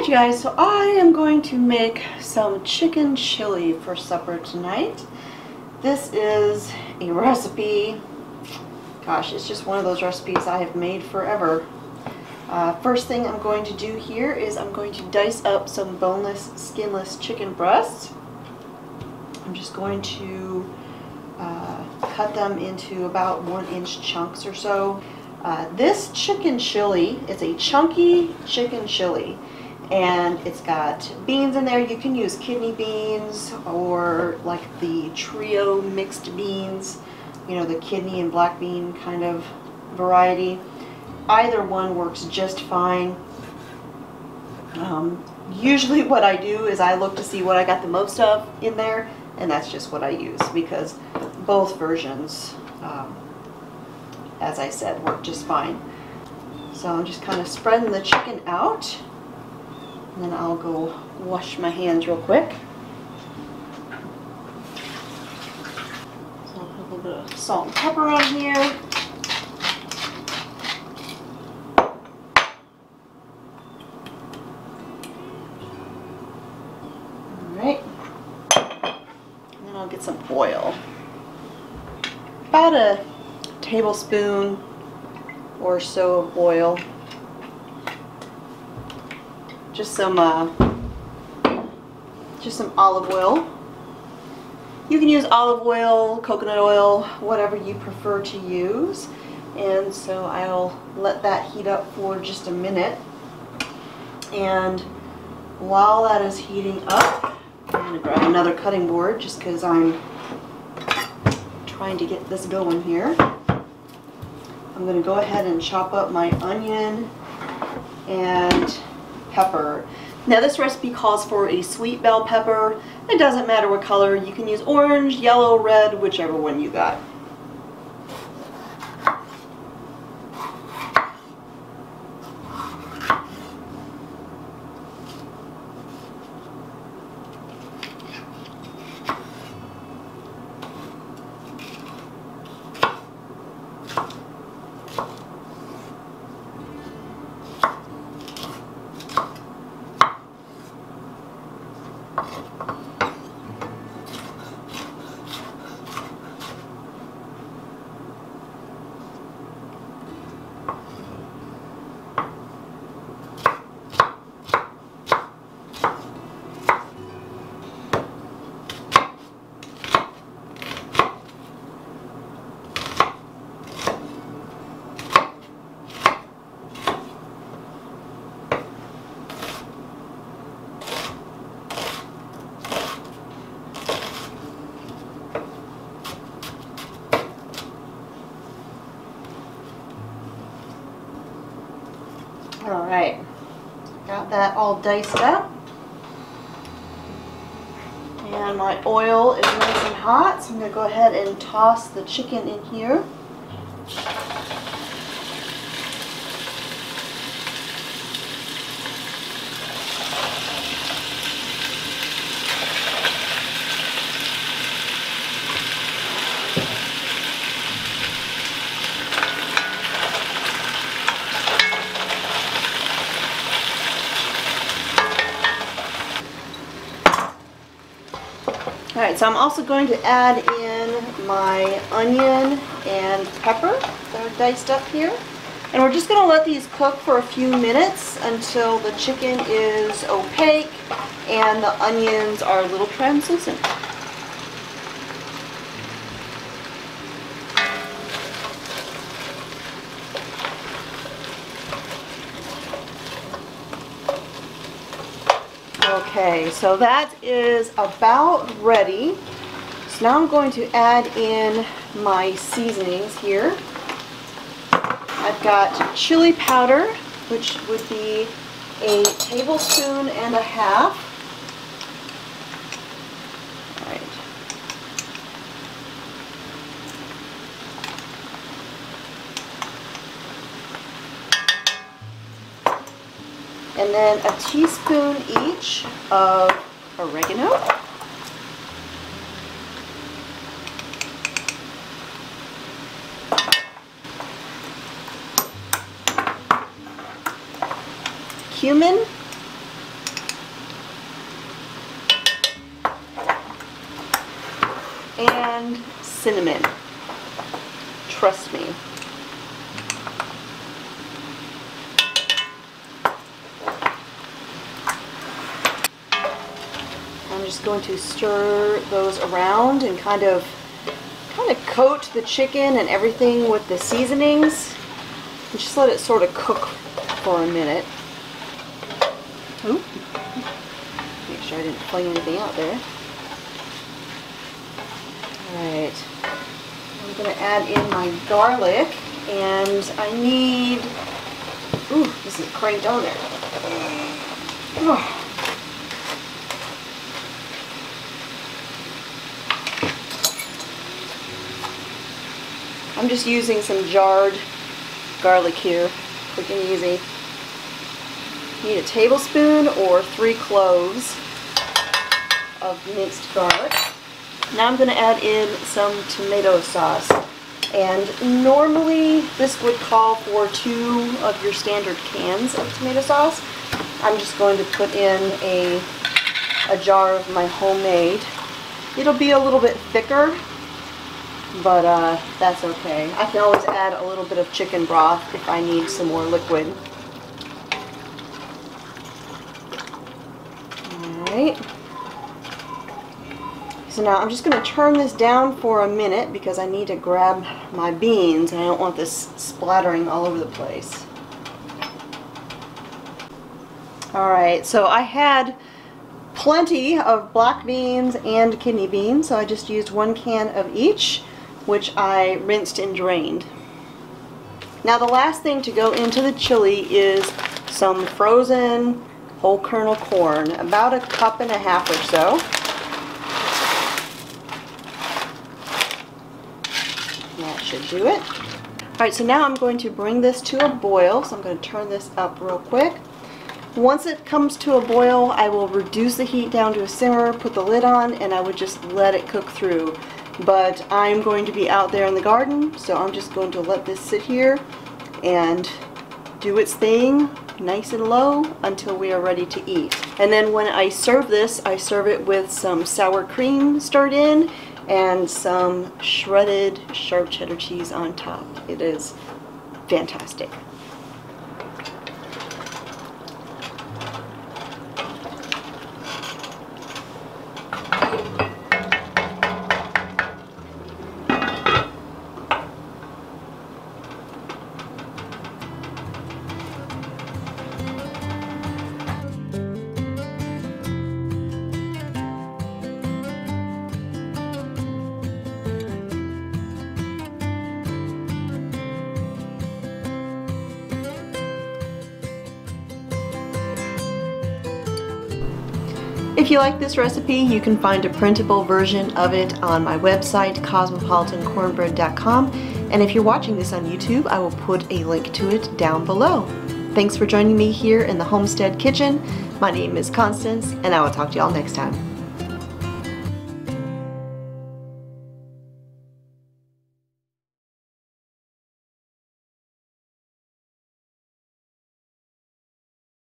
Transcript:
Alright you guys, so I am going to make some chicken chili for supper tonight. This is a recipe, gosh, it's just one of those recipes I have made forever. First thing I'm going to do here is I'm going to dice up some boneless, skinless chicken breasts. I'm just going to cut them into about 1-inch chunks or so. This chicken chili is a chunky chicken chili, and it's got beans in there. You can use kidney beans or like the trio mixed beans, you know, the kidney and black bean kind of variety. Either one works just fine. Usually what I do is I look to see what I got the most of in there, and that's just what I use, because both versions, as I said, work just fine. So I'm just kind of spreading the chicken out, and then I'll go wash my hands real quick. So I'll put a little bit of salt and pepper on here. Alright. And then I'll get some oil. About a tablespoon or so of oil. Just some olive oil. You can use olive oil, coconut oil, whatever you prefer to use. And so I'll let that heat up for just a minute. And while that is heating up, I'm going to grab another cutting board just because I'm trying to get this going here. I'm going to go ahead and chop up my onion and pepper. Now this recipe calls for a sweet bell pepper. It doesn't matter what color. You can use orange, yellow, red, whichever one you got. Alright, got that all diced up, and my oil is nice and hot, so I'm going to go ahead and toss the chicken in here. Alright, so I'm also going to add in my onion and pepper that are diced up here. And we're just going to let these cook for a few minutes until the chicken is opaque and the onions are a little translucent. Okay, so that is about ready. So now I'm going to add in my seasonings here. I've got chili powder, which would be a tablespoon and a half. All right. And then a teaspoon each of oregano. cumin, cinnamon. Trust me. I'm just going to stir those around and kind of coat the chicken and everything with the seasonings. And just let it sort of cook for a minute. Oop. Make sure I didn't fling anything out there. Alright. I'm going to add in my garlic, and I need... Ooh, this is cranked on there. Oh. I'm just using some jarred garlic here, quick and easy. You need a tablespoon or 3 cloves of minced garlic. Now I'm going to add in some tomato sauce. And normally this would call for 2 of your standard cans of tomato sauce. I'm just going to put in a jar of my homemade. It'll be a little bit thicker, but that's okay. I can always add a little bit of chicken broth if I need some more liquid. Alright. So now I'm just going to turn this down for a minute because I need to grab my beans and I don't want this splattering all over the place. Alright, so I had plenty of black beans and kidney beans, so I just used 1 can of each, which I rinsed and drained. Now the last thing to go into the chili is some frozen whole kernel corn, about 1.5 cups or so. That should do it. Alright, so now I'm going to bring this to a boil, so I'm going to turn this up real quick. Once it comes to a boil, I will reduce the heat down to a simmer, put the lid on, and I would just let it cook through. But I'm going to be out there in the garden, so I'm just going to let this sit here and do its thing nice and low until we are ready to eat. And then when I serve this, I serve it with some sour cream stirred in and some shredded sharp cheddar cheese on top. It is fantastic. If you like this recipe, you can find a printable version of it on my website, cosmopolitancornbread.com, and if you're watching this on YouTube, I will put a link to it down below. Thanks for joining me here in the Homestead kitchen. My name is Constance, and I will talk to y'all next time.